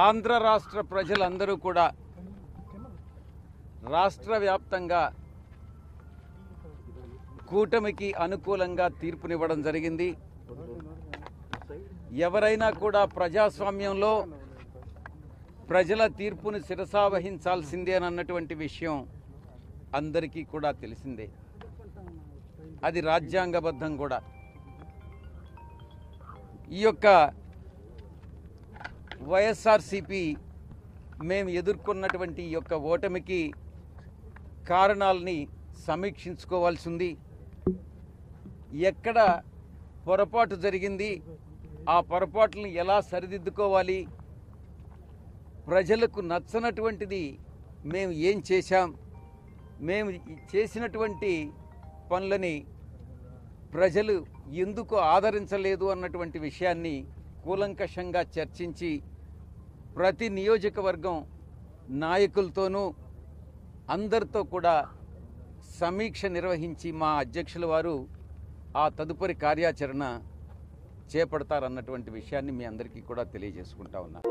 ఆంధ్ర రాష్ట్ర ప్రజలందరూ కూడా రాష్ట్ర వ్యాప్తంగా కూటమికి అనుకూలంగా తీర్పునివ్వడం జరిగింది. ఎవరైనా కూడా ప్రజాస్వామ్యంలో ప్రజల తీర్పును శిరసావహించాల్సిందే అన్నటువంటి విషయం అందరికీ కూడా తెలిసిందే. అది రాజ్యాంగబద్ధం కూడా. ఈ యొక్క వైఎస్ఆర్సీపీ మేము ఎదుర్కొన్నటువంటి ఈ యొక్క ఓటమికి కారణాలని సమీక్షించుకోవాల్సి ఉంది. ఎక్కడ పొరపాటు జరిగింది, ఆ పొరపాట్లను ఎలా సరిదిద్దుకోవాలి, ప్రజలకు నచ్చనటువంటిది మేము ఏం చేశాం, మేము చేసినటువంటి పనులని ప్రజలు ఎందుకు ఆదరించలేదు అన్నటువంటి విషయాన్ని కూలంకషంగా చర్చించి ప్రతి నియోజకవర్గం నాయకులతోనూ అందరితో కూడా సమీక్ష నిర్వహించి మా అధ్యక్షుల వారు ఆ తదుపరి కార్యాచరణ చేపడతారన్నటువంటి విషయాన్ని మీ అందరికీ కూడా తెలియజేసుకుంటా ఉన్నా.